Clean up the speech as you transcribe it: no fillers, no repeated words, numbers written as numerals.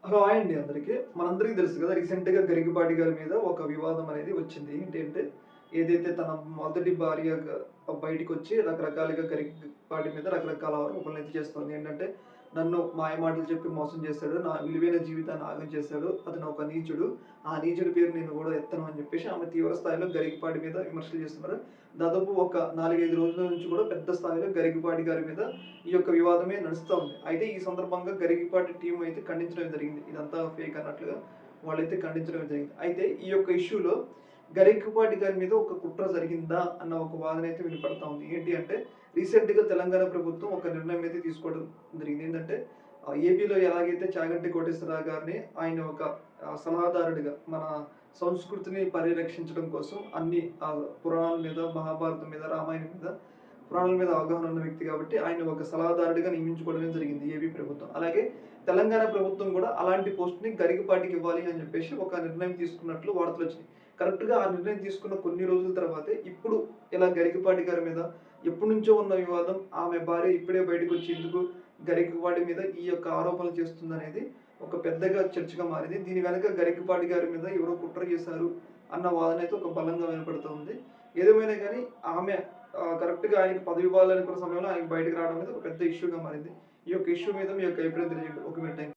Hello! Hi అండి అందరికి. మనందరికీ తెలుసు కదా! రీసెంట్‌గా 'గరికపాటి' గారి మీద ఒక వివాదం అనేది వచ్చింది. ఏంటంటే, ఏదైతే తన మొదటి భార్యగా బయటికొచ్చి రకరకాలుగా 'గరికపాటి' మీద రకరకాల ఆరోపణలైతే చేస్తుంది. ఏంటంటే, నన్ను మాయమాటలు చెప్పి మోసం చేశాడు. నా విలువైన జీవితాన్ని ఆగం చేశాడు. అతను ఒక నీచుడు. ఆ నీచుడి పేరు నేను కూడా ఎత్తను అని చెప్పేసి ఆమె తీవ్ర స్థాయిలో 'గరికపాటి' మీద విమర్శలు చేస్తున్నారు. దాదాపు ఒక 4, 5 రోజుల నుంచి కూడా పెద్ద స్థాయిలో 'గరికపాటి' గారి మీద ఈ యొక్క వివాదమే నడుస్తా ఉంది. అయితే ఈ సందర్భంగా 'గరికపాటి' టీమ్ అయితే ఖండించడం జరిగింది. ఇదంతా ఫేక్ అన్నట్లుగా వాళ్ళైతే ఖండించడం జరిగింది. అయితే ఈ యొక్క ఇష్యూలో 'గరికపాటి' గారి మీద ఒక కుట్ర జరిగిందా అన్న ఒక వాదన అయితే వినపడతా ఉంది. ఏంటి అంటే రీసెంట్‌గా తెలంగాణ ప్రభుత్వం ఒక నిర్ణయం అయితే తీసుకోవడం జరిగింది. ఏంటంటే ఏపీలో ఎలాగైతే చాగంటి కోటేశ్వరరావు గారిని ఆయన ఒక సలహాదారుడిగా మన సంస్కృతిని పరిరక్షించడం కోసం అన్ని పురాణాల మీద, మహాభారతం మీద, రామాయణం మీద పురాణాల మీద అవగాహన ఉన్న వ్యక్తి కాబట్టి ఆయన ఒక సలహాదారుడిగా నియమించుకోవడమే జరిగింది ఏపీ ప్రభుత్వం. అలాగే తెలంగాణ ప్రభుత్వం కూడా అలాంటి పోస్ట్‌ని గరికపాటికి ఇవ్వాలి అని చెప్పేసి ఒక నిర్ణయం తీసుకున్నట్లు వార్తలొచ్చినాయి. కరెక్ట్‌గా ఆ నిర్ణయం తీసుకున్న కొన్ని రోజుల తర్వాతే ఇప్పుడు ఇలా గరికపాటి గారి మీద ఎప్పటినుంచో ఉన్న వివాదం, ఆమె భార్య ఇప్పుడే బయటకొచ్చి ఎందుకు గరికపాటి మీద ఈ యొక్క ఆరోపణలు చేస్తుందనేది ఒక పెద్దగా చర్చగా మారింది. దీని వెనక గరికపాటి గారి మీద ఎవరో కుట్ర చేశారు అన్న వాదన అయితే ఒక బలంగా వినపడుతూ ఉంది. ఏదేమైనా గానీ ఆమె కరెక్ట్‌గా ఆయనకి పదవి ఇవ్వాలనుకున్న సమయంలో ఆయనకి బయటకి రావడం అనేది ఒక పెద్ద ఇష్యూగా మారింది. ఈ యొక్క ఇష్యూ మీద మీ యొక్క అభిప్రాయం తెలియజేయండి. ఒక మినిట్ టైం